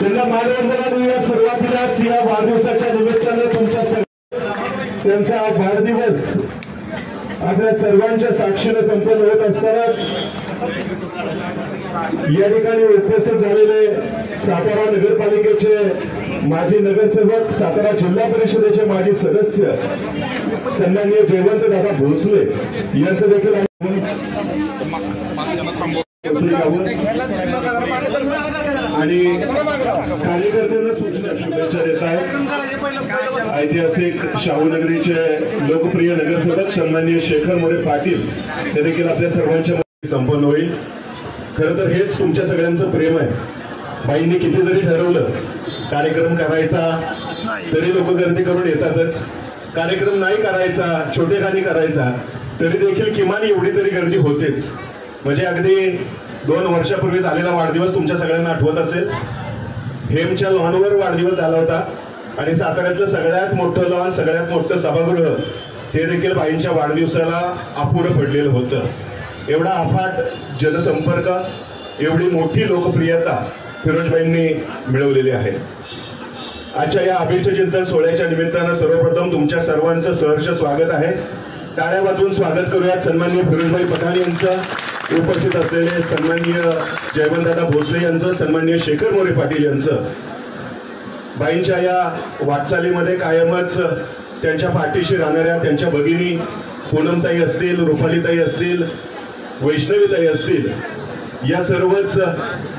त्यांना मानवंदना देऊया सुरुवातीलाच या वाढदिवसाच्या निमित्तानं तुमच्या त्यांचा वाढदिवस आपल्या सर्वांच्या साक्षीने संपन्न होत असतानाच या ठिकाणी उपस्थित झालेले सातारा नगरपालिकेचे माजी नगरसेवक, सातारा जिल्हा परिषदेचे माजी सदस्य सन्माननीय जयवंतदादा भोसले यांचं देखील आणि कार्यकर्त्यांना सूचना शुभेच्छा देत आहेत। ऐतिहासिक शाहूनगरीचे लोकप्रिय नगरसेवक सन्माननीय शेखर मोरे पाटील हे देखील आपल्या सर्वांच्या संपन्न होईल। खरं तर हेच तुमच्या सगळ्यांचं प्रेम आहे। बाईंनी किती जरी ठरवलं कार्यक्रम करायचा तरी लोक गर्दी करून येतातच, कार्यक्रम नाही करायचा छोटेखानी करायचा तरी देखील किमान एवढी तरी गर्दी होतेच। म्हणजे अगदी 2 वर्षापूर्वी झालेला वाढदिवस तुमच्या सगळ्यांना आठवत असेल। हेमच्या लॉनवर वाढदिवस झाला होता आणि साताऱ्यातलं सगळ्यात मोठं लॉन, सगळ्यात मोठं सभागृह ते देखील बाईंच्या वाढदिवसाला अपुरं पडलेलं होतं। एवढा अफाट जनसंपर्क, एवढी मोठी लोकप्रियता फिरोजबाईंनी मिळवलेली आहे। आजच्या या अभिष्ट चिंतन सोहळ्याच्या निमित्तानं सर्वप्रथम तुमच्या सर्वांचं सहर्ष स्वागत आहे। टाळ्या वाजवून स्वागत करूयात सन्माननीय फिरोजबाई पठाण यांचं, उपस्थित असलेले सन्माननीय जयवंतदादा भोसले यांचं, सन्माननीय शेखर मोरे पाटील यांचं। बाईंच्या या वाटचालीमध्ये कायमच त्यांच्या पाठीशी राहणाऱ्या त्यांच्या भगिनी पूनमताई असतील, रुपालीताई असतील, वैष्णवीताई असतील, या सर्वच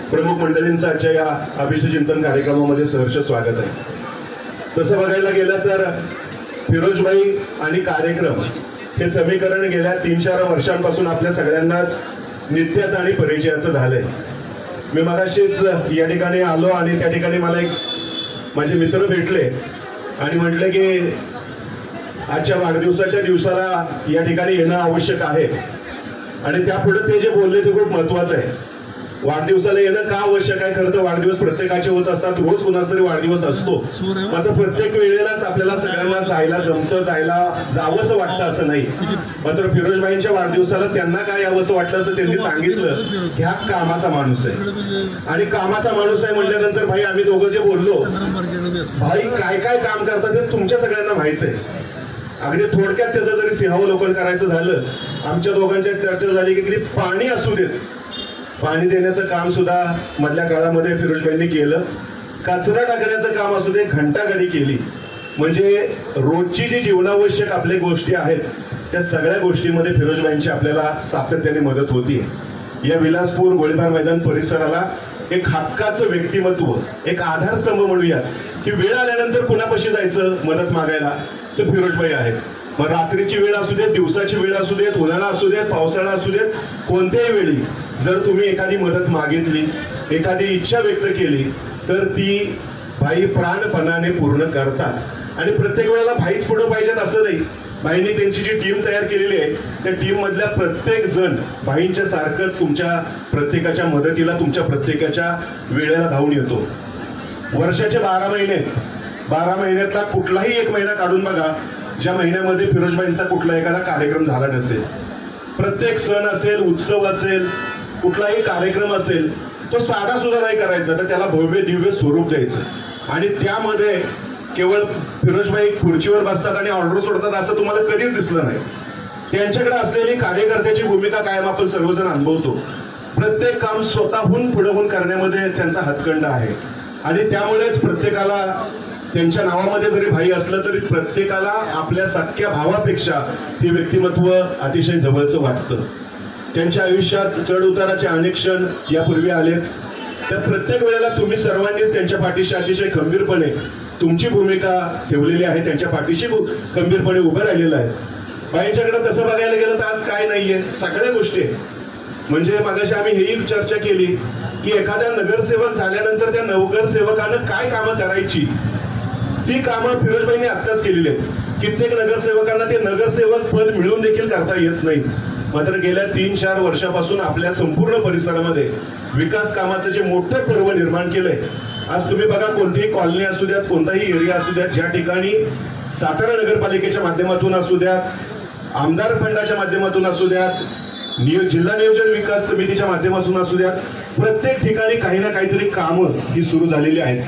प्रमुख मंडळींचं आजच्या या अभिष्ट चिंतन कार्यक्रमामध्ये सहर्ष स्वागत आहे। तसं बघायला गेलं तर फिरोजबाई आणि कार्यक्रम हे समीकरण गेल्या 3-4 वर्षांपासून आपल्या सगळ्यांनाच नित्याचं आणि परिचयाचं झालंय। मी मगाशीच या ठिकाणी आलो आणि त्या ठिकाणी मला एक माझे मित्र भेटले आणि म्हटले की आजच्या वाढदिवसाच्या दिवसाला या ठिकाणी येणं आवश्यक आहे आणि त्यापुढे ते जे बोलले ते खूप महत्वाचं आहे। वाढदिवसाला येणं का आवश्यक आहे? खरं तर वाढदिवस प्रत्येकाचे होत असतात, रोज कुणाचा तरी वाढदिवस असतो, मात्र प्रत्येक वेळेलाच आपल्याला सगळ्यांना जायला जमतं, जावंसं वाटतं असं नाही। मात्र फिरोजबाईंच्या वाढदिवसाला त्यांना काय यावंसं वाटलं असं त्यांनी सांगितलं की हा कामाचा माणूस आहे आणि कामाचा माणूस आहे म्हटल्यानंतर भाई आम्ही दोघं जे बोललो, भाई काय काय काम करतात हे तुमच्या सगळ्यांना माहित आहे। अगदी थोडक्यात त्याचं जरी सिंहावलोकन करायचं झालं, आमच्या दोघांच्या चर्चा झाली की पाणी असू देत, पाणी देण्याचं काम सुद्धा मधल्या काळामध्ये फिरोजबाईंनी केलं, कचरा टाकण्याचं काम असू दे घंटागाडी केली। म्हणजे रोजची जी जीवनावश्यक आपल्या गोष्टी आहेत त्या सगळ्या गोष्टींमध्ये फिरोजबाईंची आपल्याला सातत्याने मदत होती। या विलासपूर गोळीबार मैदान परिसराला एक हक्काचं व्यक्तिमत्व, एक आधारस्तंभ म्हणूयात की वेळ आल्यानंतर कुणापाशी जायचं मदत मागायला, ते फिरोजबाई आहेत। मग रात्रीची वेळ असू देत, दिवसाची वेळ असू देत, उन्हाळा असू देत, पावसाळा असू देत, कोणत्याही वेळी जर तुम्ही एखादी मदत मागितली, एखादी इच्छा व्यक्त केली तर ती भाई प्राणपणाने पूर्ण करतात। आणि प्रत्येक वेळेला भाईच पुढे पाहिजेत असं नाही, भाईंनी त्यांची जी टीम तयार केलेली आहे त्या टीम मधल्या प्रत्येक जण भाईंच्या सारखंच तुमच्या प्रत्येकाच्या मदतीला, तुमच्या प्रत्येकाच्या वेळेला धावून येतो। वर्षाचे 12 महिने, 12 महिन्यातला कुठलाही एक महिना काढून बघा ज्या महिन्यामध्ये फिरोजबाईंचा कुठला एखादा कार्यक्रम झाला नसेल। प्रत्येक सण असेल, उत्सव असेल, कुठलाही कार्यक्रम असेल, तो साधा सुद्धा नाही करायचा, तर त्याला भव्य दिव्य स्वरूप द्यायचं आणि त्यामध्ये केवळ फिरोजबाई खुर्चीवर बसतात आणि ऑर्डर सोडतात असं तुम्हाला कधीच दिसलं नाही। त्यांच्याकडे असलेली कार्यकर्त्याची भूमिका कायम आपण सर्वजण अनुभवतो। प्रत्येक काम स्वतःहून पुढे करण्यामध्ये त्यांचा हातखंडा आहे आणि त्यामुळेच प्रत्येकाला त्यांच्या नावामध्ये जरी भाई असलं तरी प्रत्येकाला आपल्या सख्या भावापेक्षा ते व्यक्तिमत्व अतिशय जवळचं वाटतं। त्यांच्या आयुष्यात चढ उताराचे अनेक क्षण यापूर्वी आलेत, त्या प्रत्येक वेळेला तुम्ही सर्वांनीच त्यांच्या पाठीशी अतिशय खंबीरपणे तुमची भूमिका ठेवलेली आहे, त्यांच्या पाठीशी खंबीरपणे उभं राहिलेलं आहे। बाईंच्याकडे तसं बघायला गेलं तर आज काय नाहीये, सगळ्या गोष्टी। म्हणजे मागाशी आम्ही हेही चर्चा केली की एखाद्या नगरसेवक झाल्यानंतर त्या नगरसेवकानं काय कामं करायची ती कामं फिरोजबाईंनी आत्ताच केलेली आहेत। कित्येक नगरसेवकांना ते नगरसेवक पद मिळवून देखील करता येत नाही, मात्र गेल्या 3-4 वर्षापासून आपल्या संपूर्ण परिसरामध्ये विकास कामाचं जे मोठं पर्व निर्माण केलंय। आज तुम्ही बघा, कोणतीही कॉलनी असू द्यात, कोणताही एरिया असू द्यात, ज्या ठिकाणी सातारा नगरपालिकेच्या माध्यमातून असू द्यात, आमदार फंडाच्या माध्यमातून असू द्यात, जिल्हा नियोजन विकास समितीच्या माध्यमातून असू द्या, प्रत्येक ठिकाणी काही ना काहीतरी कामं ही सुरू झालेली आहेत.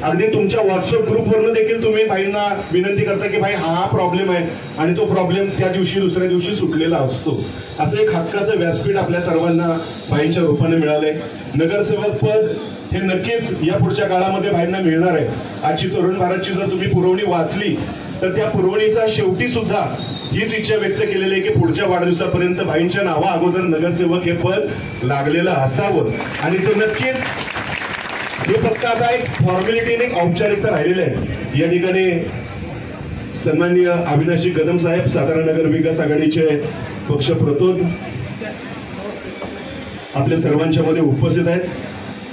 अगदी तुमच्या व्हॉट्सअप ग्रुपवरून देखील तुम्ही भाईंना विनंती करता की भाई हा प्रॉब्लेम आहे आणि तो प्रॉब्लेम त्या दिवशी दुसऱ्या दिवशी सुटलेला असतो. असं एक हक्काचं व्यासपीठ आपल्या सर्वांना भाईंच्या रूपाने मिळालंय. नगरसेवक पद हे नक्कीच या पुढच्या काळामध्ये भाईंना मिळणार आहे. आजची तरुण भारतची जर तुम्ही पुरवणी वाचली तर त्या पुरवणीचा शेवटी सुद्धा हीच इच्छा व्यक्त केलेली आहे की पुढच्या वाढदिवसापर्यंत भाईंच्या नावा अगोदर नगरसेवक हे पद लागलेलं असावं. आणि ते नक्कीच हे फक्त आता एक फॉर्मॅलिटीने औपचारिकता राहिलेली आहे. या ठिकाणी सन्माननीय अविनाशी कदम साहेब सातारा नगर विकास आघाडीचे पक्ष प्रतोद आपल्या सर्वांच्या मध्ये उपस्थित आहेत.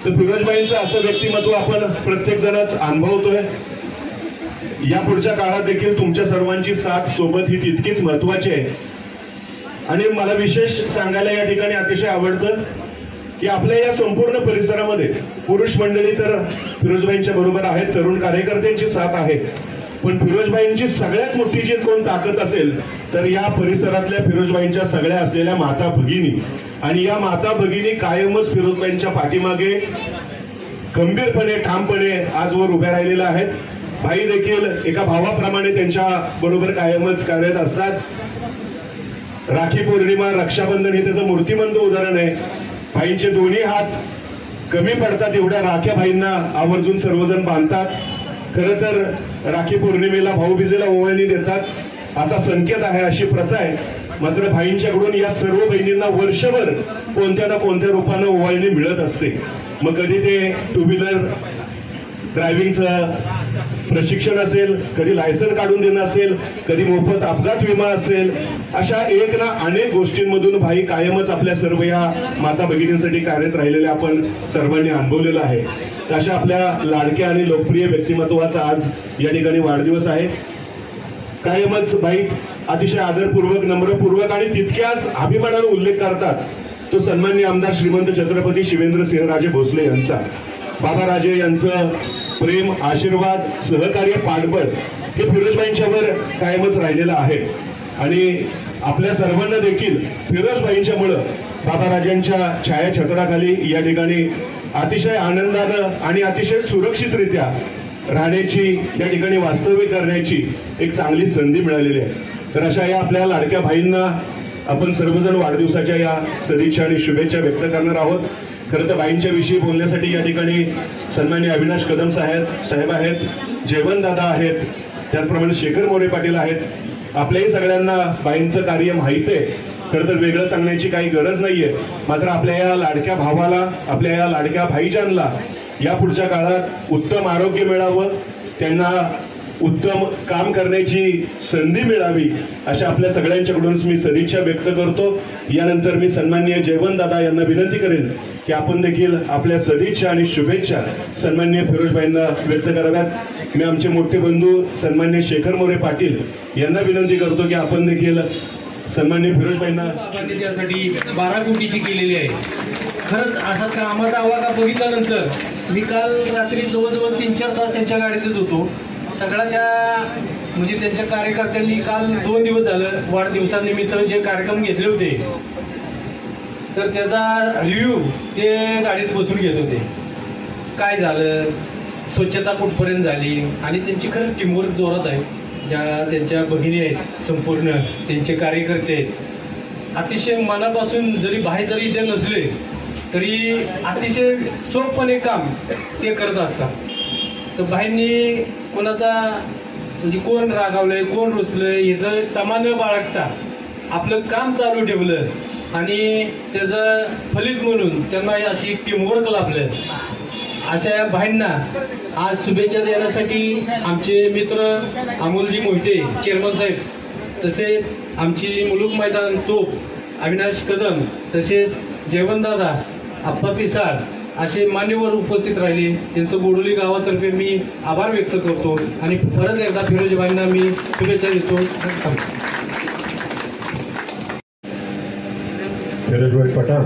तर फिरोजबाईंचं असं व्यक्तिमत्व आपण प्रत्येक जणच अनुभवतोय. या पुढच्या काळात देखील तुमच्या सर्वांची साथ सोबत ही तितकीच महत्वाची आहे. आणि मला विशेष सांगायला या ठिकाणी अतिशय आवडतं की आपल्या या संपूर्ण परिसरामध्ये पुरुष मंडळी तर फिरोजबाईंच्या बरोबर आहेत, तरुण कार्यकर्त्यांची साथ आहे, पण फिरोजबाईंची सगळ्यात मोठी जी कोण ताकद असेल तर या परिसरातल्या फिरोजबाईंच्या सगळ्या असलेल्या माता भगिनी. आणि या माता भगिनी कायमच फिरोजबाईंच्या पाठीमागे खंबीरपणे ठामपणे आजवर उभ्या राहिलेल्या आहेत. भाई देखील एका भावाप्रमाणे त्यांच्या बरोबर कायमच कार्यरत असतात. राखी पौर्णिमा, रक्षाबंधन हे त्याचं मूर्तिमंत उदाहरण आहे. भाईंचे दोन्ही हात कमी पडतात एवढ्या राख्या भाईंना आवर्जून सर्वजण बांधतात. खरं तर राखी पौर्णिमेला भाऊबीजेला ओवाळणी देतात असा संकेत आहे, अशी प्रथा आहे. मात्र भाईंच्याकडून या सर्व बहिणींना वर्षभर कोणत्या ना कोणत्या रूपानं ओवाळणी मिळत असते. मग कधी ते टू व्हीलर ड्रायव्हिंगचं प्रशिक्षण असेल, कधी लायसन काढून देणं असेल, कधी मोफत अपघात विमा असेल, अशा एक ना अनेक गोष्टींमधून भाई कायमच आपल्या सर्व या माता भगिनींसाठी कार्यरत राहिलेल्या आपण सर्वांनी अनुभवलेलं आहे. अशा आपल्या लाडक्या आणि लोकप्रिय व्यक्तिमत्वाचा आज या ठिकाणी वाढदिवस आहे. कायमच भाई अतिशय आदरपूर्वक, नम्रपूर्वक आणि तितक्याच अभिमानाने उल्लेख करतात तो सन्माननीय आमदार श्रीमंत छत्रपती शिवेंद्रसिंहराजे भोसले यांचा. बाबाराजे यांचं प्रेम, आशीर्वाद, सहकार्य, पाठबळ हे फिरोजबाईंच्यावर कायमच राहिलेलं आहे. आणि आपल्या सर्वांना देखील फिरोजबाईंच्यामुळं बाबाराजांच्या छायाछत्राखाली या ठिकाणी अतिशय आनंदानं आणि अतिशय सुरक्षितरित्या राहण्याची, या ठिकाणी वास्तव्य करण्याची एक चांगली संधी मिळालेली आहे. तर अशा या आपल्या लाडक्या भाईंना आपण सर्वजण वाढदिवसाच्या या सदिच्छा आणि शुभेच्छा व्यक्त करणार आहोत. खरं तर बाईंच्या विषयी बोलण्यासाठी या ठिकाणी सन्माननीय अविनाश कदम साहेब आहेत, जयवंत दादा आहेत, त्याचप्रमाणे शेखर मोरे पाटील आहेत. आपल्याही सगळ्यांना बाईंचं कार्य माहिती आहे. खरं तर वेगळं सांगण्याची काही गरज नाहीये. मात्र आपल्या या लाडक्या भावाला, आपल्या या लाडक्या भाईजानला या पुढच्या काळात उत्तम आरोग्य मिळावं, त्यांना उत्तम काम करण्याची संधी मिळावी, अशा आपल्या सगळ्यांच्याकडून मी सदिच्छा व्यक्त करतो. यानंतर मी सन्माननीय जयवंत दादा यांना विनंती करेन की आपण देखील आपल्या सदिच्छा आणि शुभेच्छा सन्माननीय फिरोजबाईंना व्यक्त कराव्यात. मी आमचे मोठे बंधू सन्माननीय शेखर मोरे पाटील यांना विनंती करतो की आपण देखील सन्माननीय फिरोजबाईंना त्यासाठी 12 कोटीची केलेली आहे. खरंच असा कामाचा आवाका बघितल्यानंतर मी काल रात्री जवळजवळ 3-4 तास त्यांच्या गाडीतच होतो. सगळ्या त्या म्हणजे त्यांच्या कार्यकर्त्यांनी काल 2 दिवस झालं वाढदिवसानिमित्त जे कार्यक्रम घेतले होते तर त्याचा रिव्ह्यू ते गाडीत बसून घेत होते. काय झालं, स्वच्छता कुठपर्यंत झाली, आणि त्यांची खरंच टीमवर्क जोरात आहे. ज्या त्यांच्या भगिनी आहेत, संपूर्ण त्यांचे कार्यकर्ते आहेत, अतिशय मनापासून जरी बाहेर जरी इथे नसले तरी अतिशय चोखपणे काम ते करत असतात. तर बाहेरनी कोणाचा म्हणजे कोण रागावलंय, कोण रुसलंय याचं तमा न बाळगता आपलं काम चालू ठेवलं आणि त्याचं फलित म्हणून त्यांना अशी टीमवर्क लाभलं. अशा या भाईंना आज शुभेच्छा देण्यासाठी आमचे मित्र अमोलजी मोहिते चेअरमन साहेब, तसेच आमची मुलुक मैदान तोप अविनाश कदम, तसेच जयवंत दादा, आप्पा पिसाळ असे मान्यवर उपस्थित राहिले. त्यांचं बोडोली गावातर्फे मी आभार व्यक्त करतो आणि परत एकदा फिरोजबाईंना मी शुभेच्छा देतो. फिरोजबाई पठाण,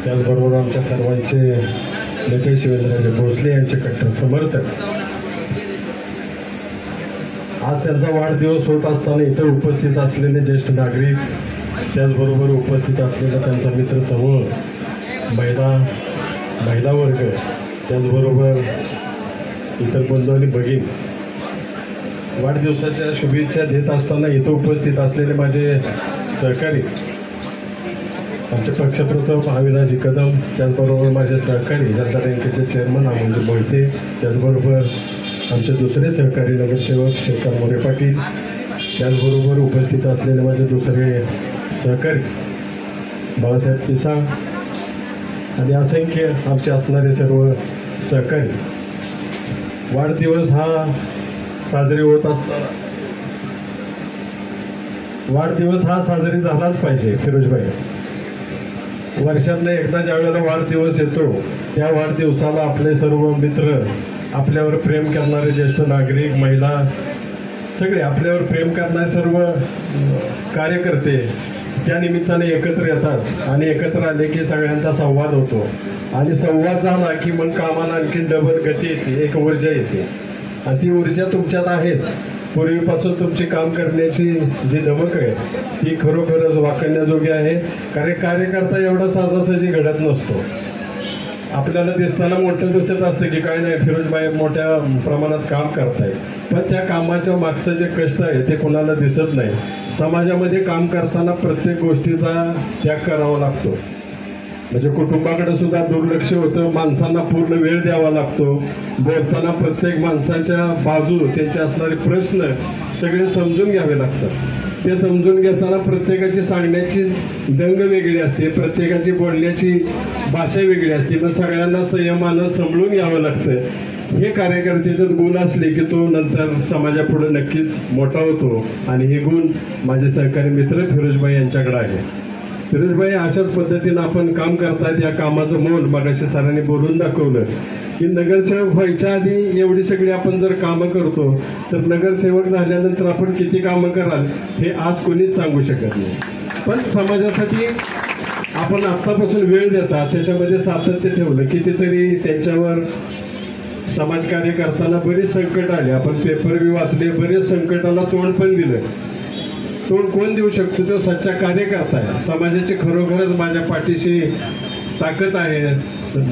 त्याचबरोबर आमच्या सर्वांचे नेते शिवेंद्रराजे भोसले यांचे कट्टर समर्थक. आज त्यांचा वाढदिवस होत असताना इथे उपस्थित असलेले ज्येष्ठ नागरिक, त्याचबरोबर उपस्थित असलेला त्यांचा मित्रसमूह, महिला वर्ग, त्याचबरोबर इतर बंधू आणि भगिनी, वाढदिवसाच्या शुभेच्छा देत असताना इथं उपस्थित असलेले माझे सहकारी, आमचे पक्षप्रमुख महाविनाजी कदम, त्याचबरोबर माझे सहकारी जनता बँकेचे चेअरमन अमोल मोहिते, त्याचबरोबर आमचे दुसरे सहकारी नगरसेवक शेखर मोरे पाटील, त्याचबरोबर उपस्थित असलेले माझे दुसरे सहकारी बाळासाहेब पिसाळ आणि असंख्य आमचे असणारे सर्व सहकारी. वाढदिवस हा साजरी होत असताना वाढदिवस हा साजरी झालाच पाहिजे. फिरोजभाई, वर्षातनं एकदा ज्या वेळेला वाढदिवस येतो त्या वाढदिवसाला आपले सर्व मित्र, आपल्यावर प्रेम करणारे ज्येष्ठ नागरिक, महिला, सगळे आपल्यावर प्रेम करणारे सर्व कार्यकर्ते त्या निमित्ताने एकत्र येतात आणि एकत्र आले की सगळ्यांचा संवाद होतो आणि संवाद झाला की मग कामाला आणखी डबल गती येते, एक ऊर्जा येते आणि ती ऊर्जा तुमच्यात आहेच. पूर्वीपासून तुमची काम करण्याची जी धमक आहे ती खरोखरच वाखाणण्याजोगी आहे. कारण कार्यकर्ता एवढा सहजासहजी घडत नसतो. आपल्याला दिसताना मोठं दिसत असतं की काय नाही, फिरोजभाई मोठ्या प्रमाणात काम करतायत, पण त्या कामाच्या मागचं जे कष्ट आहे ते कोणाला दिसत नाही. समाजामध्ये काम करताना प्रत्येक गोष्टीचा त्याग करावा लागतो. म्हणजे कुटुंबाकडे सुद्धा दुर्लक्ष होतं, माणसांना पूर्ण वेळ द्यावा लागतो. बोलताना प्रत्येक माणसाच्या बाजू, त्यांचे असणारे प्रश्न सगळे समजून घ्यावे लागतात. ते समजून घेताना प्रत्येकाची सांगण्याची दंग वेगळी असते, प्रत्येकाची बोलण्याची भाषा वेगळी असते, पण सगळ्यांना संयमानं समजून घ्यावं लागतं. हे कार्यकर्त्याचे गुण असले की तो नंतर समाजापुढे नक्कीच मोठा होतो आणि हे गुण माझे सहकारी मित्र फिरोजभाई यांच्याकडे आहे. फिरोजभाई, अशाच पद्धतीनं आपण काम करतायत. या कामाचं मोल मगाशी सरांनी बोलून दाखवलं की नगरसेवक व्हायच्या आधी एवढी सगळी आपण जर कामं करतो तर नगरसेवक झाल्यानंतर आपण किती कामं कराल हे आज कोणीच सांगू शकत नाही. पण समाजासाठी आपण आत्तापासून वेळ देता, त्याच्यामध्ये सातत्य ठेवलं. कितीतरी त्यांच्यावर समाजकार्य करताना बरीच संकट आली, आपण पेपर बी वाचले, बरेच संकटाला तोंड पण दिलं. तोंड कोण देऊ शकतो? तो सच्चा कार्यकर्ता आहे. समाजाची खरोखरच माझ्या पाठीशी ताकद आहे.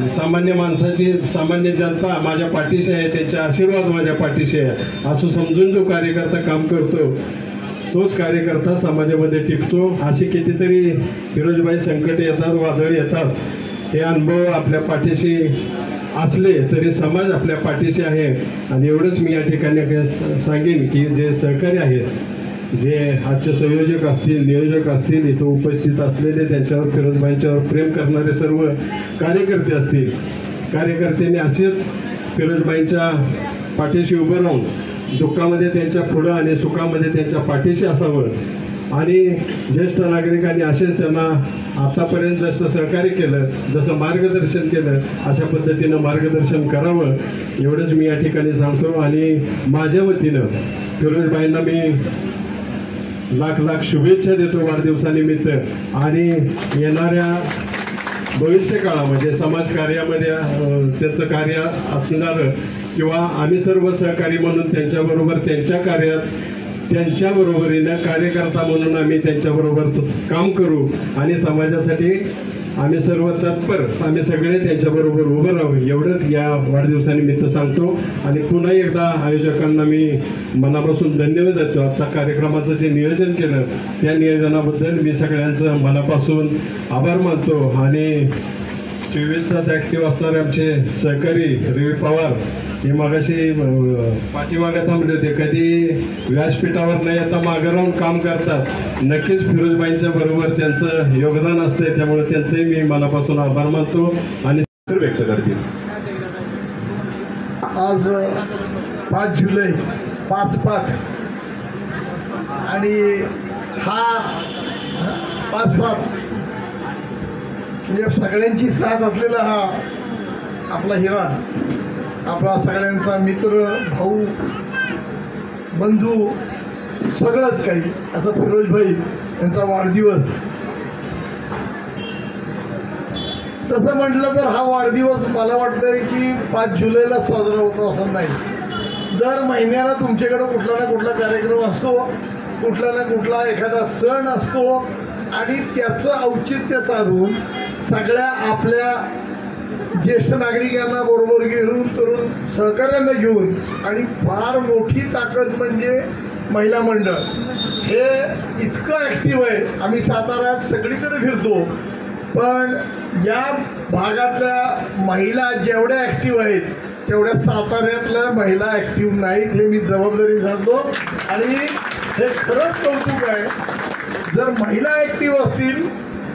सामान्य माणसाची, सामान्य जनता माझ्या पाठीशी आहे, त्यांचे आशीर्वाद माझ्या पाठीशी आहे असं समजून जो कार्यकर्ता काम करतो तोच कार्यकर्ता समाजामध्ये टिकतो. अशी कितीतरी फिरोजभाई संकट येतात, वादळ येतात, हे अनुभव आपल्या पाठीशी असले तरी समाज आपल्या पाठीशी आहे. आणि एवढंच मी या ठिकाणी सांगेन की जे सहकारी आहेत, जे आजचे संयोजक असतील, नियोजक असतील, इथं उपस्थित असलेले, त्यांच्यावर फिरोजभाईंच्यावर प्रेम करणारे सर्व कार्यकर्ते असतील, कार्यकर्त्यांनी असेच फिरोजभाईंच्या पाठीशी उभं राहून दुःखामध्ये त्यांच्या पुढं आणि सुखामध्ये त्यांच्या पाठीशी असावं. आणि ज्येष्ठ नागरिकांनी असेच त्यांना आतापर्यंत जसं सहकार्य केलं, जसं मार्गदर्शन केलं, अशा पद्धतीनं मार्गदर्शन करावं एवढंच मी या ठिकाणी सांगतो. आणि माझ्या वतीनं फिरोजभाईंना मी लाख लाख शुभेच्छा देतो वाढदिवसानिमित्त. आणि येणाऱ्या भविष्य काळामध्ये समाजकार्यामध्ये त्यांचं कार्य असणारं किंवा आम्ही सर्व सहकारी म्हणून त्यांच्याबरोबर त्यांच्या कार्यात त्यांच्या बरोबरीनं कार्यकर्ता म्हणून आम्ही त्यांच्याबरोबर काम करू आणि समाजासाठी आम्ही सर्व तत्पर, आम्ही सगळे त्यांच्याबरोबर उभं राहू एवढंच या वाढदिवसानिमित्त सांगतो. आणि पुन्हा एकदा आयोजकांना मी मनापासून धन्यवाद देतो. आजच्या कार्यक्रमाचं जे नियोजन केलं त्या नियोजनाबद्दल मी सगळ्यांचं मनापासून आभार मानतो. आणि 24 तास ऍक्टिव्ह असणारे आमचे सहकारी रवी पवार हे मागाशी पाठीमागे थांबले होते, कधी व्यासपीठावर न येता मागे राहून काम करतात. नक्कीच फिरोजभाईंच्या बरोबर त्यांचं योगदान असतंय, त्यामुळे त्यांचंही मी मनापासून आभार मानतो आणि व्यक्त करतील. आज 5 जुलै 5/5 आणि हा 5/7 म्हणजे सगळ्यांची साथ असलेला हा आपला हिरा, आपला सगळ्यांचा मित्र, भाऊ, बंधू, सगळंच काही असं फिरोजभाई यांचा वाढदिवस. तसं म्हटलं तर हा वाढदिवस मला वाटतंय की 5 जुलैला साजरा होतो असं नाही. दर महिन्याला तुमच्याकडे कुठला ना कुठला कार्यक्रम असतो, कुठला ना कुठला एखादा सण असतो आणि त्याचं औचित्य साधून सगळ्या आपल्या ज्येष्ठ नागरिकांना बरोबर घेऊन तरुण सहकार्यांना घेऊन आणि फार मोठी ताकद म्हणजे महिला मंडळ हे इतकं ऍक्टिव्ह आहे. आम्ही साताऱ्यात सगळीकडे फिरतो, पण या भागातल्या महिला जेवढ्या ऍक्टिव्ह आहेत तेवढ्या साताऱ्यातल्या महिला ऍक्टिव्ह नाहीत. हे मी जबाबदारी सांगतो आणि हे खरंच कौतुक आहे. जर महिला ऍक्टिव्ह असतील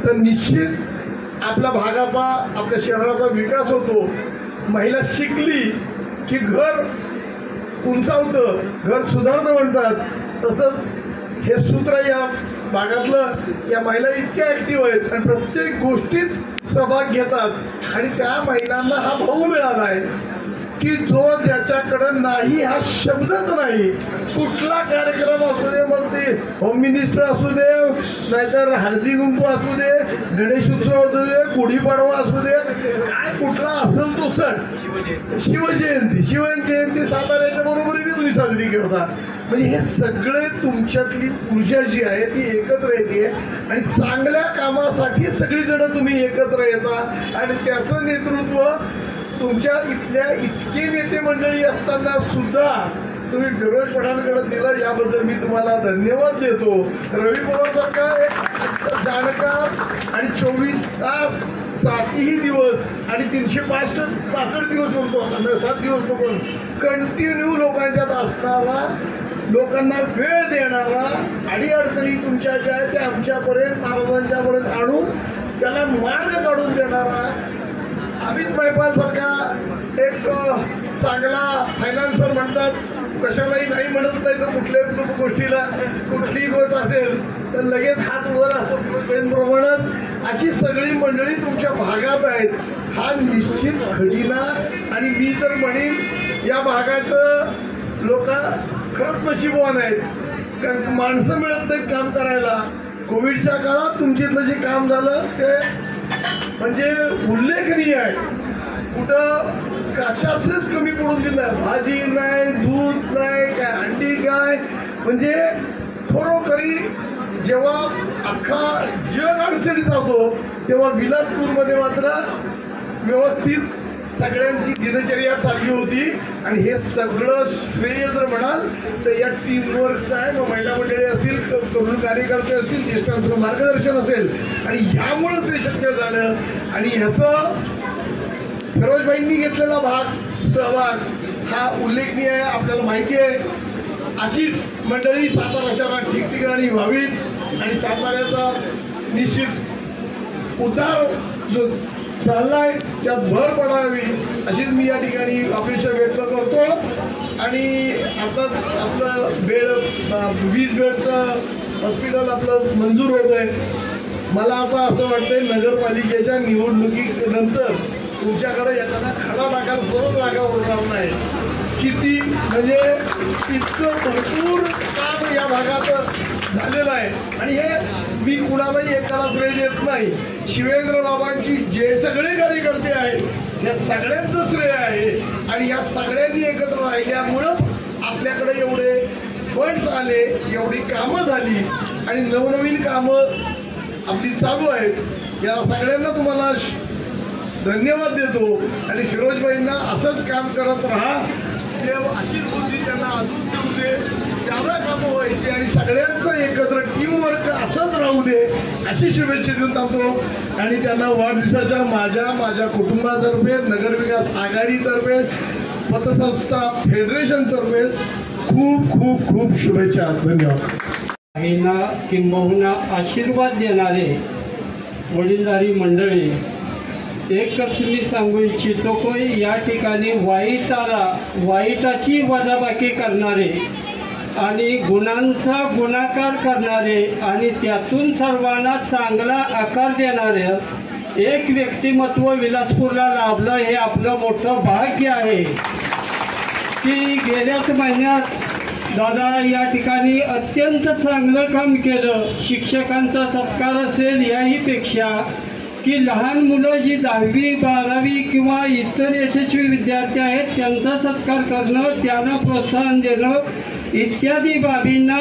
तर निश्चित आपल्या भागाचा आपल्या शहराचा विकास होतो. महिला शिकली की घर उंचावतं, घर सुधारणं म्हणतात. तसंच हे सूत्र या भागातलं या महिला इतक्या ऍक्टिव्ह आहेत आणि प्रत्येक गोष्टीत सहभाग घेतात आणि त्या महिलांना हा भाऊ मिळाला आहे की जो ज्याच्याकडं नाही हा शब्दच नाही. कुठला कार्यक्रम असू दे, मग ते होम मिनिस्टर असू दे, नाहीतर हळदी कुंकू असू दे, गणेश उत्सव असू दे, गुढीपाडवा असू दे, काय कुठला असेल तो सण, शिवजयंती साताऱ्याच्या बरोबरीने तुम्ही साजरी करता. म्हणजे हे सगळे तुमच्यातली ऊर्जा जी आहे ती एकत्र येते आणि चांगल्या कामासाठी सगळीजण तुम्ही एकत्र येता आणि त्याचं नेतृत्व तुमच्या इथल्या इतके नेते मंडळी असताना सुद्धा तुम्ही फिरोज पठाणकडे दिलं, याबद्दल मी तुम्हाला धन्यवाद देतो. रवी पवारसारखा एक जाणकार आणि 24 तास 7ही दिवस आणि 365 दिवस म्हणतो, 7 दिवस म्हणून कंटिन्यू लोकांच्यात असणारा, लोकांना वेळ देणारा, अडीअडचणी तुमच्या ज्या आहेत त्या आमच्यापर्यंत महाराजांच्यापर्यंत आणून त्याला मार्ग काढून देणारा अमित मैपाल सारखा एक चांगला फायनान्सर म्हणतात. कशालाही नाही म्हणत नाही तर कुठल्याही गोष्टीला कुठलीही गोष्ट असेल तर लगेच हात वर असतो प्रमाणात अशी सगळी मंडळी तुमच्या भागात आहेत. हा निश्चित खजिना आणि मी तर म्हणेन या भागाचं लोक खरंच नशीबवान आहेत, कारण माणसं मिळत नाहीत काम करायला. कोविडच्या काळात तुमच्यातलं जे काम झालं ते म्हणजे उल्लेखनीय आहे. कुठं कशाचंच कमी पडून दिलं, भाजी नाही, दूध नाही, काय अंडी काय, म्हणजे खरोखरी जेव्हा अख्खा जग अडचणीत जातो तेव्हा बिलासपूरमध्ये मात्र व्यवस्थित सगळ्यांची दिनचर्या चालली होती आणि हे सगळं श्रेय जर म्हणाल तर या टीमवर्कचं आहे. मग महिला मंडळी असतील, तरुण कार्यकर्ते असतील, ज्येष्ठांचं मार्गदर्शन असेल आणि ह्यामुळं ते शक्य झालं. आणि ह्याचं फिरोजबाईंनी घेतलेला सहभाग हा उल्लेखनीय आहे, आपल्याला माहिती आहे. अशीच मंडळी सातारा शहरात ठिकठिकाणी व्हावीत आणि साताऱ्याचा निश्चित उद्धार जो चाललाय त्यात भर पडावी अशीच मी या ठिकाणी अपेक्षा व्यक्त करतो. आणि आताच आपलं बेड 20 बेडचं हॉस्पिटल आपलं मंजूर होत आहे. मला आता असं वाटतंय नगरपालिकेच्या निवडणुकीनंतर तुमच्याकडे एखादा खडा टाकायला सुद्धा जागा उरणार नाही. किती म्हणजे इतकं भरपूर काम या भागात झालेलं आहे आणि हे मी कुणालाही एकाला श्रेय देत नाही. शिवेंद्र बाबांची जे सगळे कार्यकर्ते आहेत या सगळ्यांचं श्रेय आहे आणि या सगळ्यांनी एकत्र राहिल्यामुळं आपल्याकडे एवढे फंड्स आले, एवढी कामं झाली आणि नवनवीन कामं आपली चालू आहेत. या सगळ्यांना तुम्हाला धन्यवाद देतो आणि फिरोजबाईंना असंच काम करत राहा. देव अशीच बुद्धी त्यांना अजून देऊ दे, ज्यादा कामं व्हायची आणि सगळ्यांचं एकत्र टीमवर्क असंच राहू दे अशी शुभेच्छा देऊन टाकतो. आणि त्यांना वाढदिवसाच्या माझ्या कुटुंबातर्फे, नगरविकास आघाडीतर्फे, पतसंस्था फेडरेशनतर्फे खूप खूप खूप शुभेच्छा. धन्यवाद. काहींना किंबहुना आशीर्वाद देणारे वडीलधारी मंडळी, एकच मी सांगू इच्छितो की या ठिकाणी वाईटाची वजाबाकी करणारे आणि गुणांचा गुणाकार करणारे आणि त्यातून सर्वांना चांगला आकार देणारे एक व्यक्तिमत्व विलासपूरला लाभलं. हे आपलं मोठं भाग्य आहे की गेल्याच महिन्यात दादा या ठिकाणी अत्यंत चांगलं काम केलं. शिक्षकांचा सत्कार असेल याहीपेक्षा की लहान मुलं जी 10वी 12वी किंवा इतर यशस्वी विद्यार्थी आहेत त्यांचा सत्कार करणं, त्यांना प्रोत्साहन देणं इत्यादी बाबींना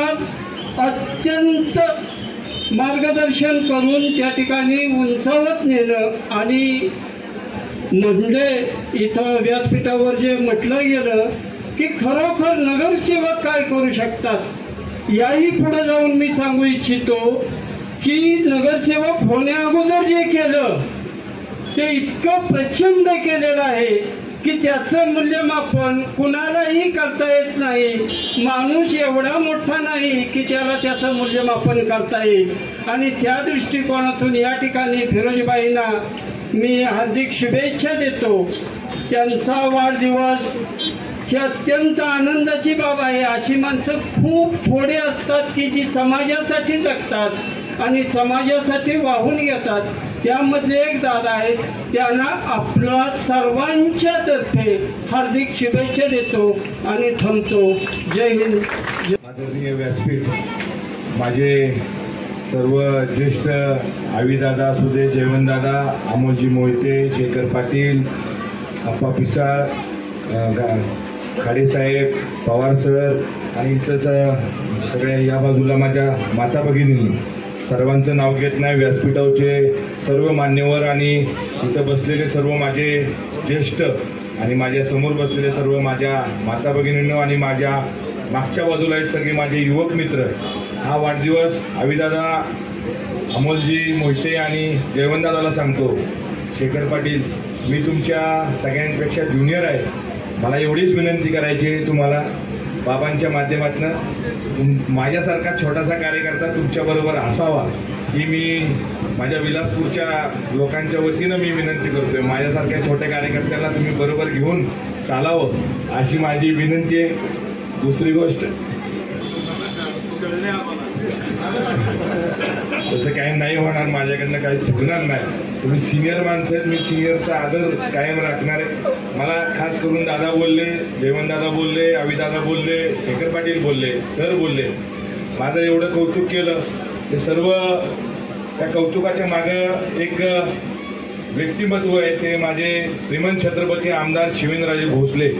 अत्यंत मार्गदर्शन करून त्या ठिकाणी उंचावत नेणं आणि म्हणजे इथं व्यासपीठावर जे म्हटलं गेलं की खरोखर नगरसेवक काय करू शकतात, याही पुढे जाऊन मी सांगू इच्छितो की नगरसेवक होण्याअगोदर जे केलं ते इतकं प्रचंड केलेलं आहे की त्याचं मूल्यमापन कुणालाही करता येत नाही. माणूस एवढा मोठा नाही की त्याला त्याचं मूल्यमापन करता येईल. आणि त्या दृष्टिकोनातून या ठिकाणी फिरोजीबाईंना मी हार्दिक शुभेच्छा देतो. त्यांचा वाढदिवस ही अत्यंत आनंदाची बाब आहे. अशी माणसं खूप थोडे असतात की जी समाजासाठी जगतात आणि समाजासाठी वाहून घेतात. त्यामधले एक दादा आहेत, त्यांना आपल्या सर्वांच्या तर्फे हार्दिक शुभेच्छा देतो आणि थांबतो. जय हिंद. आदरणीय व्यासपीठ, माझे सर्व ज्येष्ठ आवीदादा असू दे, जयवंतदादा, अमोलजी मोहिते, शेखर पाटील, अप्पा पिसाळ, खाडेसाहेब, पवार सर आणि इथंच सगळ्या या बाजूला माझ्या माता भगिनी, सर्वांचं नाव घेत नाही. व्यासपीठावरचे सर्व मान्यवर आणि इथं बसलेले सर्व माझे ज्येष्ठ आणि माझ्या समोर बसलेले सर्व माझ्या माता भगिनींनो आणि माझ्या मागच्या बाजूला आहेत सगळे माझे युवक मित्र. हा वाढदिवस आवीदादा, अमोलजी मोहिते आणि जयवंतदादाला सांगतो. शेखर पाटील, मी तुमच्या सगळ्यांपेक्षा ज्युनियर आहे. मला एवढीच विनंती करायची आहे तुम्हाला बाबांच्या माध्यमातून, माझ्यासारखा छोटासा कार्यकर्ता तुमच्याबरोबर असावा ही मी माझ्या विलासपूरच्या लोकांच्या वतीनं मी विनंती करतोय. माझ्यासारख्या छोट्या कार्यकर्त्याला तुम्ही बरोबर घेऊन चालावं अशी माझी विनंती आहे. दुसरी गोष्ट, तसं काही नाही होणार, माझ्याकडनं काही चुकणार नाही. तुम्ही सिनियर माणसं आहेत, मी सिनियरचा आदर कायम राखणार आहे. मला खास करून दादा बोलले, जयवंतदादा बोलले, आवीदादा बोलले, शेखर पाटील बोलले, सर बोलले, माझं एवढं कौतुक केलं. ते सर्व त्या कौतुकाच्या मागं एक व्यक्तिमत्व आहे, ते माझे श्रीमंत छत्रपती आमदार शिवेंद्रराजे भोसले.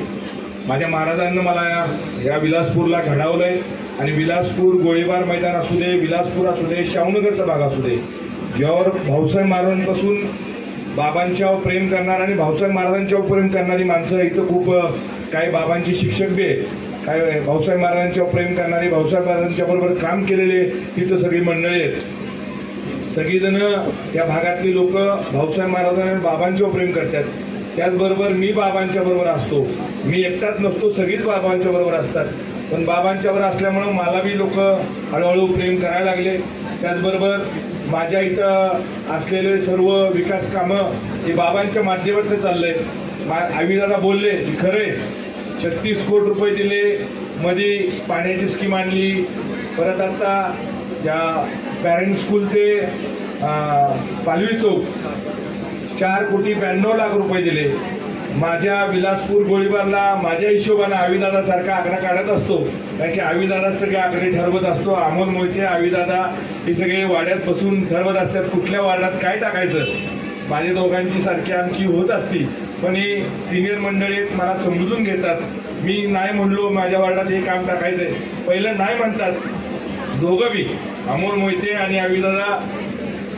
माझ्या महाराजांना मला या विलासपूरला घडवलंय आणि विलासपूर गोळीबार मैदान असू दे, विलासपूर असू दे, शाहूनगरचा भाग असू दे, ज्यावर भाऊसाहेब महाराजांपासून बाबांच्यावर प्रेम करणार आणि भाऊसाहेब महाराजांच्यावर प्रेम करणारी माणसं इथं खूप, काही बाबांचे शिक्षक बी आहेत, काय भाऊसाहेब महाराजांच्यावर प्रेम करणारी, भाऊसाहेब महाराजांच्या बरोबर काम केलेले तिथं सगळी मंडळी आहेत. सगळीजण या भागातली लोक भाऊसाहेब महाराजांना बाबांच्यावर प्रेम करतात. त्याचबरोबर मी बाबांच्या बरोबर असतो. मी एकटाच नसतो, सगळीच बाबांच्या बरोबर असतात. पण बाबांच्यावर असल्यामुळं मला बी लोक हळूहळू प्रेम करायला लागले. त्याचबरोबर माझ्या इथं असलेले सर्व विकास कामं हे बाबांच्या माध्यमातून चाललंय. आवीदादा बोलले की खरे 36 कोटी रुपये दिले, मध्ये पाण्याची स्कीम आणली, परत आता या पॅरेंट स्कूल ते पालवी चौक 4,92,00,000 रुपये दिले. माझ्या विलासपूर गोळीबारला माझ्या हिशोबाने आवीदादासारखा आकडा काढत असतो, कारण की आवीदादा सगळे आकडे ठरवत असतो. अमोल मोहिते, आवीदादा हे सगळे वाड्यात बसून ठरवत असतात कुठल्या वार्डात काय टाकायचं. माझ्या दोघांची सारखी आमची होत असती, पण ही सिनियर मंडळी मला समजून घेतात. मी नाही म्हणलो माझ्या वार्डात हे काम टाकायचंय, पहिलं नाही म्हणतात दोघं बी, अमोल मोहिते आणि आवीदादा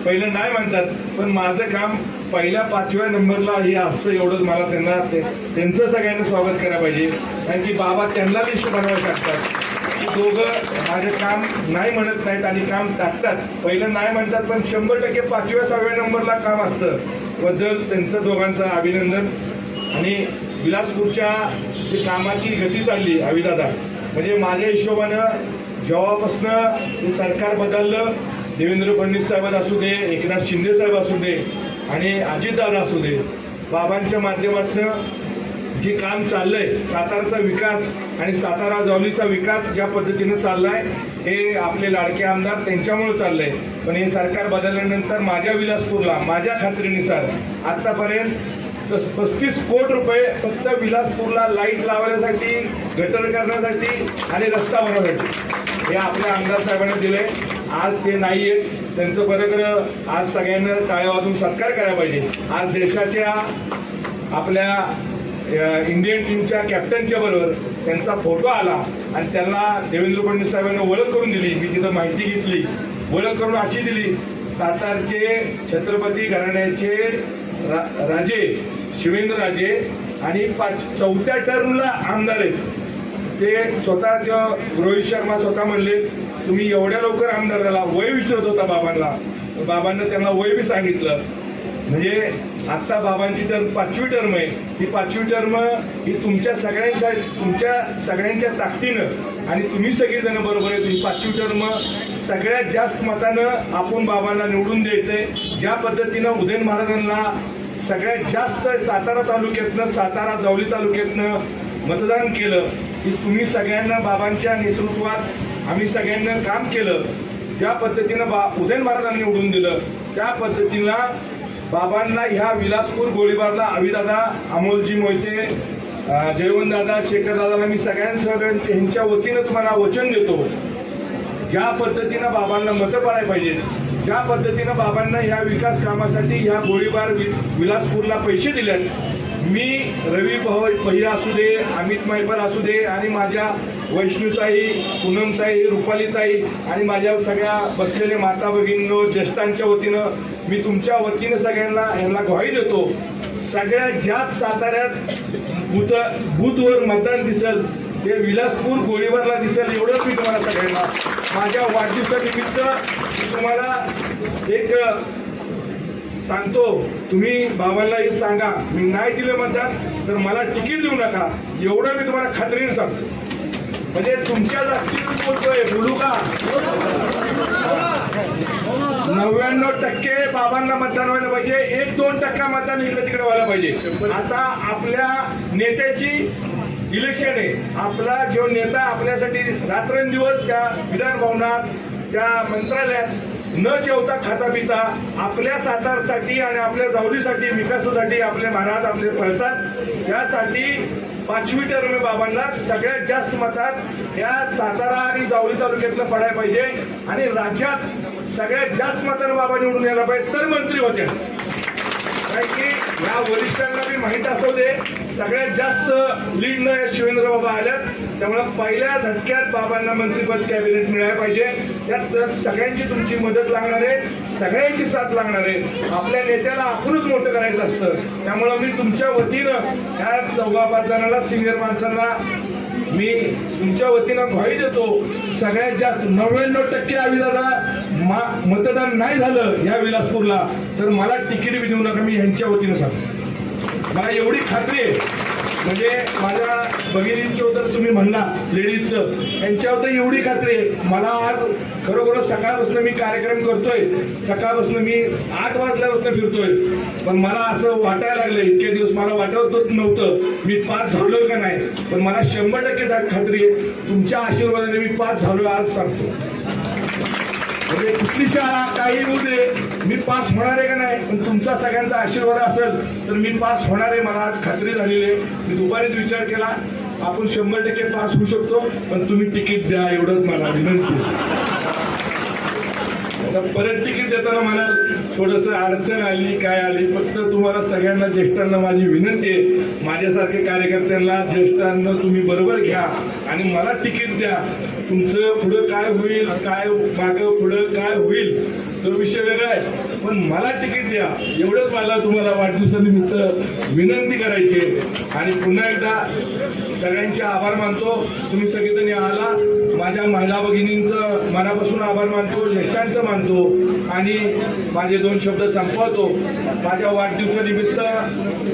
पहिलं नाही म्हणतात, पण माझं काम पहिल्या 5व्या नंबरला हे असतं. एवढंच मला त्यांचं सगळ्यांना स्वागत करायला पाहिजे, कारण की बाबा त्यांना लिस्ट बनवायला टाकतात. दोघं माझे काम नाही म्हणत नाहीत आणि काम टाकतात. पहिलं नाही म्हणतात, पण 100% 5व्या 6व्या नंबरला काम असतं. बद्दल त्यांचं दोघांचं अभिनंदन. आणि विलासपूरच्या जी कामाची गती चालली आवीदादा, म्हणजे माझ्या हिशोबानं जेव्हापासनं हे सरकार बदललं, देवेंद्र फडणवीस साहेब असू दे, एकनाथ शिंदे साहेब असू दे आणि अजितदादा असू दे, बाबांच्या माध्यमातून जे काम चाललंय, साताराचा विकास आणि सातारा जावलीचा विकास ज्या पद्धतीनं चाललाय, हे आपले लाडके आमदार त्यांच्यामुळे चाललंय. पण हे सरकार बदलल्यानंतर माझ्या विलासपूरला माझ्या खात्रीनुसार आतापर्यंत 35 कोटी रुपये फक्त विलासपूरला लाईट लावण्यासाठी, गटर करण्यासाठी आणि रस्ता बनवण्यासाठी हे आपल्या आमदार साहेबांनी दिले. आज ते नाही आहेत, त्यांचं बरोबर आज सगळ्यांना टाळ्या वाजून सत्कार करायला पाहिजे. आज देशाच्या आपल्या इंडियन टीमच्या कॅप्टनच्या बरोबर त्यांचा फोटो आला आणि त्यांना देवेंद्र फडणवीस साहेबांना ओळख करून दिली. मी तिथं माहिती घेतली ओळख करून अशी दिली, सातारचे छत्रपती घराण्याचे राजे शिवेंद्रराजे आणि 4थ्या टर्मला आमदार आहेत. ते स्वतः रोहित शर्मा स्वतः म्हणले, तुम्ही एवढ्या लवकर आमदार झाला. वय विचारत होता बाबांना, बाबांना त्यांना वय बी सांगितलं. म्हणजे आता बाबांची टर्म 5वी टर्म आहे. ही 5वी टर्म ही तुमच्या सगळ्यांच्या ताकदीनं आणि तुम्ही सगळेजण बरोबर आहे. तुम्ही 5वी टर्म सगळ्यात जास्त मतानं आपण बाबांना निवडून द्यायचंय. ज्या पद्धतीनं उदयन महाराजांना सगळ्यात जास्त सातारा तालुक्यातनं, सातारा जावली तालुक्यातनं मतदान केलं, की तुम्ही सगळ्यांना बाबांच्या नेतृत्वात आम्ही सगळ्यांना काम केलं. ज्या पद्धतीनं उदयन महाराजांनी निवडून दिलं, त्या पद्धतीनं बाबांना ह्या विलासपूर गोळीबारला अविदादा, अमोलजी मोहिते, जयवंतदादा, शेखरदादाला मी यांच्या वतीनं तुम्हाला वचन देतो, ज्या पद्धतीनं बाबांना मतं पडायला पाहिजेत, ज्या पद्धतीनं बाबांना ह्या विकास कामासाठी ह्या गोळीबार विलासपूरला पैसे दिलेत. मी रवी भैया असू दे, अमित मायपर असू दे आणि माझ्या वैष्णूताई, पूनमताई, रुपालीताई आणि माझ्या सगळ्या बसलेल्या माता भगिनींनो, ज्येष्ठांच्या वतीनं मी तुमच्या वतीनं सगळ्यांना यांना ग्वाही देतो. सगळ्यात जास्त साताऱ्यात बूथवर मतदान दिसेल ते विलासपूर गोळीबारला दिसेल, एवढंच मी तुम्हाला सगळ्यांना माझ्या वाढदिवसानिमित्त तुम्हाला एक सांगतो. तुम्ही बाबांना हे सांगा, मी नाही दिलं म्हणतात तर मला तिकीट देऊ नका, एवढं मी तुम्हाला खात्रीने सांगतो. म्हणजे तुमच्या जास्तीत बोलतोय, बोलू का? 99% बाबांना मतदान व्हायला पाहिजे, 1-2% मतदान इकडे तिकडे व्हायला पाहिजे. आता आपल्या नेत्याची इलेक्शन आहे. आपला जो नेता आपल्यासाठी रात्रंदिवस त्या विधान भवनात, त्या मंत्रालयात न जेवता खाता पिता आपल्या सातारसाठी आणि आपल्या जावलीसाठी, विकासासाठी आपले महाराज आपले पळतात. त्यासाठी 5वी टर्म बाबांना सगळ्यात जास्त मतात या सातारा आणि जावली तालुक्यातलं पडायला पाहिजे आणि राज्यात सगळ्यात जास्त मतांना बाबा निवडून यायला पाहिजे तर मंत्री होते. कारण की या वरिष्ठांना बी माहीत असू दे, सगळ्यात जास्त लीडनं या शिवेंद्र बाबा आल्यात. त्यामुळे पहिल्या झटक्यात बाबांना मंत्रिपद कॅबिनेट मिळायला पाहिजे. त्यात सगळ्यांची तुमची मदत लागणार आहे, सगळ्यांची साथ लागणार आहे. आपल्या नेत्याला आपणच मोठं करायचं असतं. त्यामुळं मी तुमच्या वतीनं ह्या 4-5 जणांना, सिनियर माणसांना मी तुमच्या वतीनं ग्वाही देतो. सगळ्यात जास्त 99% अविदादा मतदान नाही झालं या विलासपूरला तर मला तिकीट बी देऊ नका, मी ह्यांच्या वतीनं सांगतो. मला एवढी खात्री आहे. म्हणजे माझ्या भगिनींचं तर तुम्ही म्हणला लेडीजचं, त्यांच्यावर तर एवढी खात्री आहे. मला आज खरोखर सकाळपासून मी कार्यक्रम करतोय, सकाळपासून मी 8 वाजल्यापासून फिरतोय, पण मला असं वाटायला लागलं, इतके दिवस मला वाटतच नव्हतं मी पास झालो का नाही. पण मला 100% खात्री आहे तुमच्या आशीर्वादाने मी पास झालो आज सांगतो. म्हणजे कुठली शाळा काही होऊ दे, मी पास होणार आहे का नाही, पण तुमचा सगळ्यांचा आशीर्वाद असेल तर मी पास होणार आहे, मला आज खात्री झालेली आहे. मी दुपारीच विचार केला आपण 100% पास होऊ शकतो, पण तुम्ही तिकीट द्या एवढंच मला विनंती. परत तिकीट देताना मला थोडंसं अडचण आली, काय आली, फक्त तुम्हाला सगळ्यांना ज्येष्ठांना माझी विनंती आहे, माझ्यासारखे कार्यकर्त्यांना ज्येष्ठांना तुम्ही बरोबर घ्या आणि मला तिकीट द्या. तुमचं पुढं काय होईल, काय मागं पुढं काय होईल तो विषय वेगळा आहे, पण मला तिकीट द्या एवढंच मला तुम्हाला वाढदिवसानिमित्त विनंती करायची. आणि पुन्हा एकदा सगळ्यांचे आभार मानतो. तुम्ही सगळेजण आला, माझ्या महिला भगिनींचं मनापासून आभार मानतो, ज्येष्ठांचं मानतो आणि माझे 2 शब्द संपवतो. माझ्या वाढदिवसानिमित्त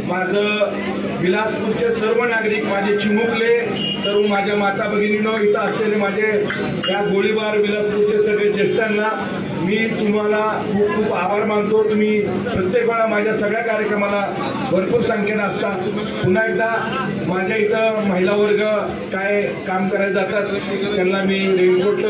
माझं विलासपूरचे सर्व नागरिक, माझे चिमुकले, सर्व माझ्या माता भगिनींनो, इथं असलेले माझे या गोळीबार विलासपूरचे सगळे ज्येष्ठांना मी तुम्हाला खूप खूप आभार मानतो. तुम्ही प्रत्येक वेळा माझ्या सगळ्या कार्यक्रमाला भरपूर संख्येनं असतात. पुन्हा एकदा माझ्या इथं महिला वर्ग काय काम करायला जातात त्यांना मी रेनकोट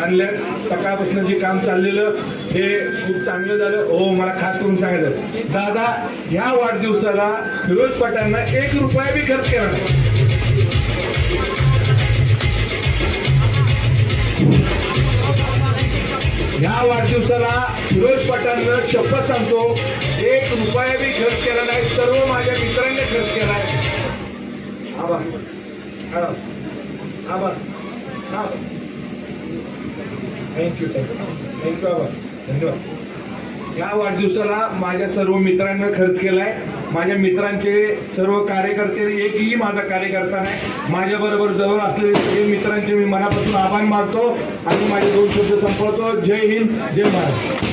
आणल्यात. सकाळपासून जे काम चाललेलं हे खूप चांगलं झालं. हो, मला खास करून सांगायचं दादा, ह्या वाढदिवसाला फिरोज पठाणना 1 रुपया बी खर्च केला नाही. ह्या वाढदिवसाला फिरोज पठाणनं शपथ सांगतो 1 रुपया बी खर्च केला नाही, सर्व माझ्या मित्रांनी खर्च केलाय. आभार आभार आभार. थँक्यू बाबा, धन्यवाद. या वाढदिवसाला माझ्या सर्व मित्रांना खर्च केलाय. माझ्या मित्रांचे सर्व कार्यकर्ते, एकही माझा कार्यकर्ता नाही. माझ्याबरोबर जवळ असलेले सगळे मित्रांचे मी मनापासून आभार मानतो आणि माझे 2 शब्द संपवतो. जय हिंद, जय महाराष्ट्र.